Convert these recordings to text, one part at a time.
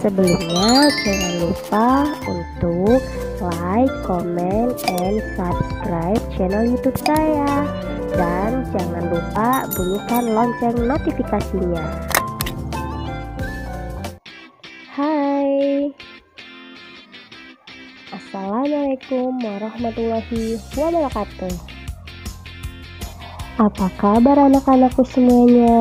Sebelumnya jangan lupa untuk like, comment, and subscribe channel YouTube saya. Dan jangan lupa bunyikan lonceng notifikasinya. Hai, Assalamualaikum warahmatullahi wabarakatuh. Apa kabar anak-anakku semuanya?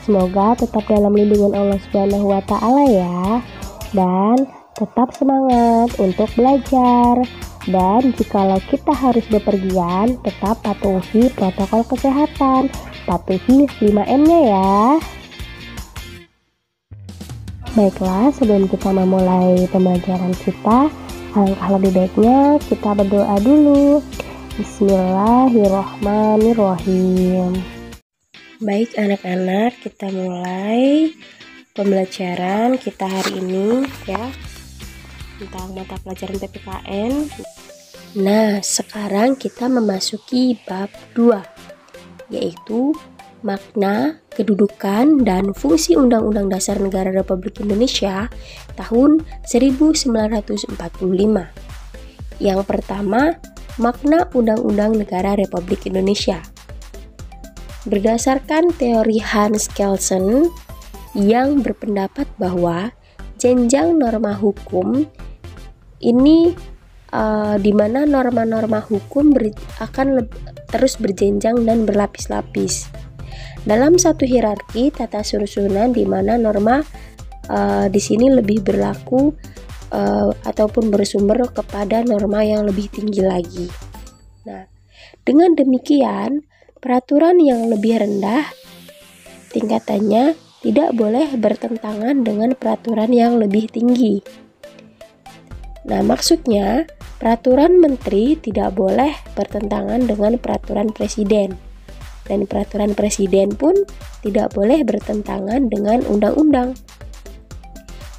Semoga tetap dalam lindungan Allah Subhanahu wa Ta'ala ya. Dan tetap semangat untuk belajar. Dan jikalau kita harus bepergian, tetap patuhi protokol kesehatan. Patuhi 5M-nya ya. Baiklah, sebelum kita memulai pembelajaran kita, alangkah lebih baiknya kita berdoa dulu. Bismillahirrahmanirrahim. Baik anak-anak, kita mulai pembelajaran kita hari ini ya, tentang mata pelajaran PPKN. Nah, sekarang kita memasuki bab 2, yaitu makna, kedudukan, dan fungsi Undang-Undang Dasar Negara Republik Indonesia tahun 1945. Yang pertama, makna Undang-Undang Negara Republik Indonesia. Berdasarkan teori Hans Kelsen yang berpendapat bahwa jenjang norma hukum ini di mana norma-norma hukum akan terus berjenjang dan berlapis-lapis dalam satu hierarki tata susunan, di mana norma di sini lebih berlaku ataupun bersumber kepada norma yang lebih tinggi lagi. Nah, dengan demikian peraturan yang lebih rendah tingkatannya tidak boleh bertentangan dengan peraturan yang lebih tinggi. Nah, maksudnya peraturan menteri tidak boleh bertentangan dengan peraturan presiden, dan peraturan presiden pun tidak boleh bertentangan dengan undang-undang.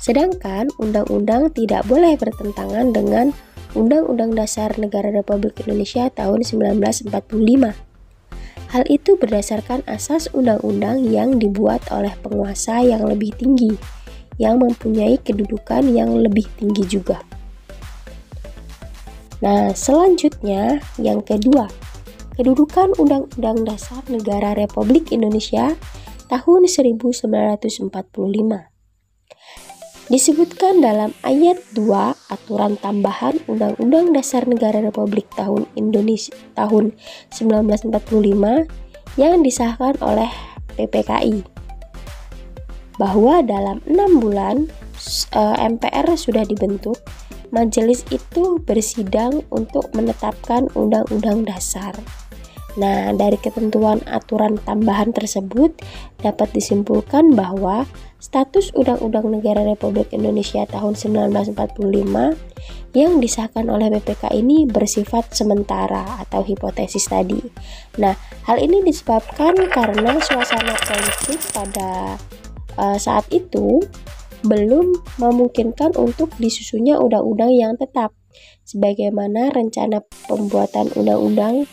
Sedangkan undang-undang tidak boleh bertentangan dengan Undang-Undang Dasar Negara Republik Indonesia tahun 1945. Hal itu berdasarkan asas undang-undang yang dibuat oleh penguasa yang lebih tinggi, yang mempunyai kedudukan yang lebih tinggi juga. Nah, selanjutnya yang kedua, kedudukan Undang-Undang Dasar Negara Republik Indonesia tahun 1945. Disebutkan dalam ayat 2 aturan tambahan Undang-Undang Dasar Negara Republik tahun 1945 yang disahkan oleh PPKI, bahwa dalam 6 bulan MPR sudah dibentuk. Majelis itu bersidang untuk menetapkan Undang-Undang Dasar. Nah, dari ketentuan aturan tambahan tersebut dapat disimpulkan bahwa status Undang-Undang Negara Republik Indonesia tahun 1945 yang disahkan oleh PPK ini bersifat sementara atau hipotesis tadi. Nah, hal ini disebabkan karena suasana politik pada saat itu belum memungkinkan untuk disusunnya undang-undang yang tetap, sebagaimana rencana pembuatan Undang-Undang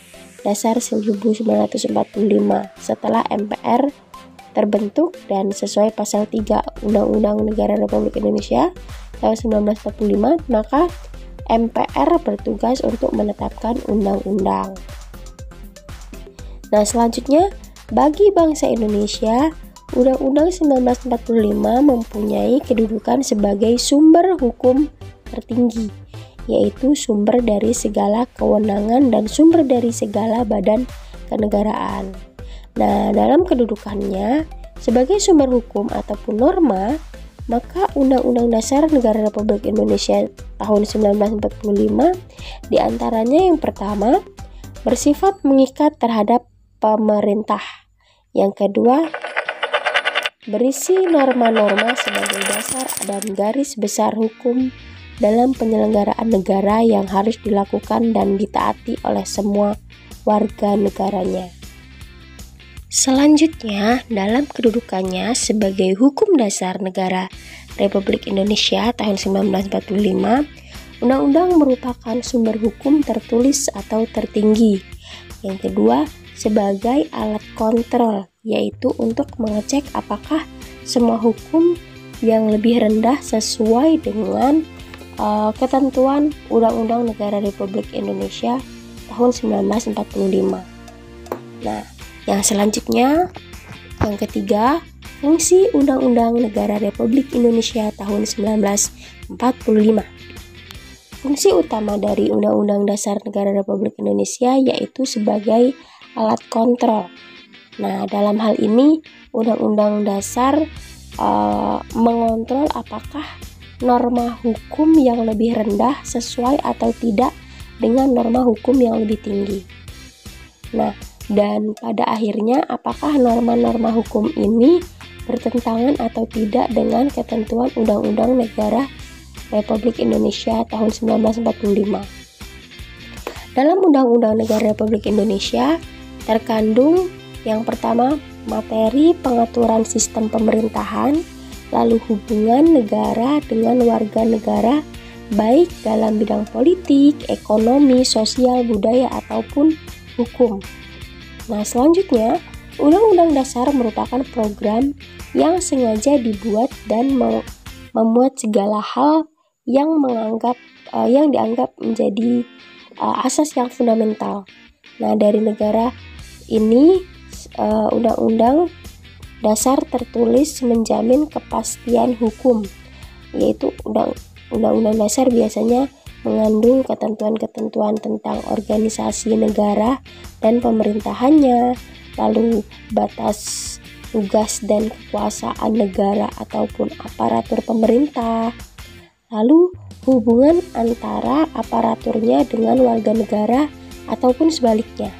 Dasar 1945 setelah MPR terbentuk dan sesuai pasal 3 Undang-Undang Negara Republik Indonesia tahun 1945, maka MPR bertugas untuk menetapkan undang-undang. Nah, selanjutnya bagi bangsa Indonesia, Undang-Undang 1945 mempunyai kedudukan sebagai sumber hukum tertinggi, yaitu sumber dari segala kewenangan dan sumber dari segala badan kenegaraan. Nah, dalam kedudukannya sebagai sumber hukum ataupun norma, maka Undang-Undang Dasar Negara Republik Indonesia tahun 1945 diantaranya yang pertama, bersifat mengikat terhadap pemerintah. Yang kedua, berisi norma-norma sebagai dasar dan garis besar hukum dalam penyelenggaraan negara yang harus dilakukan dan ditaati oleh semua warga negaranya. Selanjutnya, dalam kedudukannya sebagai hukum dasar negara Republik Indonesia tahun 1945, undang-undang merupakan sumber hukum tertulis atau tertinggi. Yang kedua, sebagai alat kontrol, yaitu untuk mengecek apakah semua hukum yang lebih rendah sesuai dengan ketentuan Undang-Undang Negara Republik Indonesia tahun 1945. Nah, yang selanjutnya, yang ketiga, fungsi Undang-Undang Negara Republik Indonesia tahun 1945. Fungsi utama dari Undang-Undang Dasar Negara Republik Indonesia yaitu sebagai alat kontrol. Nah, dalam hal ini Undang-Undang Dasar mengontrol apakah norma hukum yang lebih rendah sesuai atau tidak dengan norma hukum yang lebih tinggi. Nah, dan pada akhirnya apakah norma-norma hukum ini bertentangan atau tidak dengan ketentuan Undang-Undang Negara Republik Indonesia tahun 1945. Dalam Undang-Undang Negara Republik Indonesia terkandung yang pertama materi pengaturan sistem pemerintahan, lalu hubungan negara dengan warga negara baik dalam bidang politik, ekonomi, sosial, budaya ataupun hukum. Nah, selanjutnya Undang-Undang Dasar merupakan program yang sengaja dibuat dan memuat segala hal yang dianggap menjadi asas yang fundamental. Nah, dari negara ini Undang-Undang Dasar tertulis menjamin kepastian hukum, yaitu Undang-Undang Dasar biasanya mengandung ketentuan-ketentuan tentang organisasi negara dan pemerintahannya, lalu batas tugas dan kekuasaan negara ataupun aparatur pemerintah, lalu hubungan antara aparaturnya dengan warga negara ataupun sebaliknya.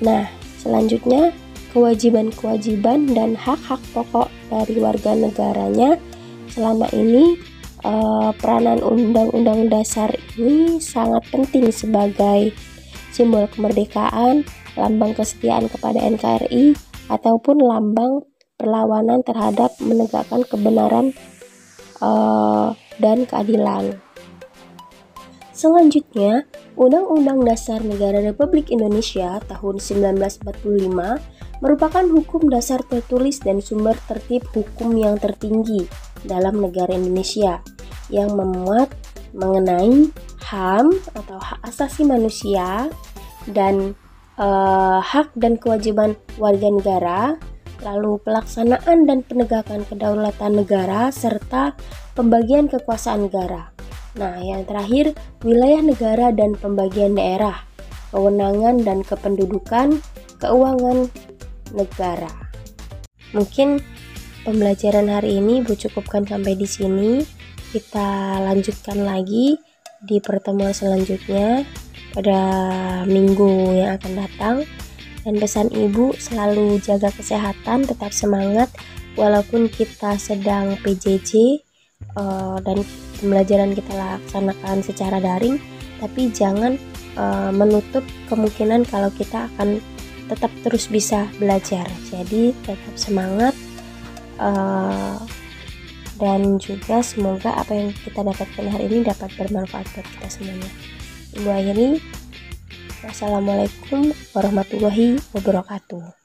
Nah, selanjutnya kewajiban-kewajiban dan hak-hak pokok dari warga negaranya. Selama ini peranan Undang-Undang Dasar ini sangat penting sebagai simbol kemerdekaan, lambang kesetiaan kepada NKRI, ataupun lambang perlawanan terhadap menegakkan kebenaran dan keadilan. Selanjutnya, Undang-Undang Dasar Negara Republik Indonesia tahun 1945 merupakan hukum dasar tertulis dan sumber tertib hukum yang tertinggi dalam negara Indonesia yang memuat mengenai HAM atau hak asasi manusia dan hak dan kewajiban warga negara, lalu pelaksanaan dan penegakan kedaulatan negara, serta pembagian kekuasaan negara. Nah, yang terakhir, wilayah negara dan pembagian daerah, kewenangan dan kependudukan, keuangan negara. Mungkin pembelajaran hari ini cukupkan sampai di sini. Kita lanjutkan lagi di pertemuan selanjutnya pada minggu yang akan datang. Dan pesan ibu, selalu jaga kesehatan, tetap semangat walaupun kita sedang PJJ dan pembelajaran kita laksanakan secara daring, tapi jangan menutup kemungkinan kalau kita akan tetap terus bisa belajar. Jadi tetap semangat dan juga semoga apa yang kita dapatkan hari ini dapat bermanfaat buat kita semuanya. Ibu akhiri, wassalamualaikum warahmatullahi wabarakatuh.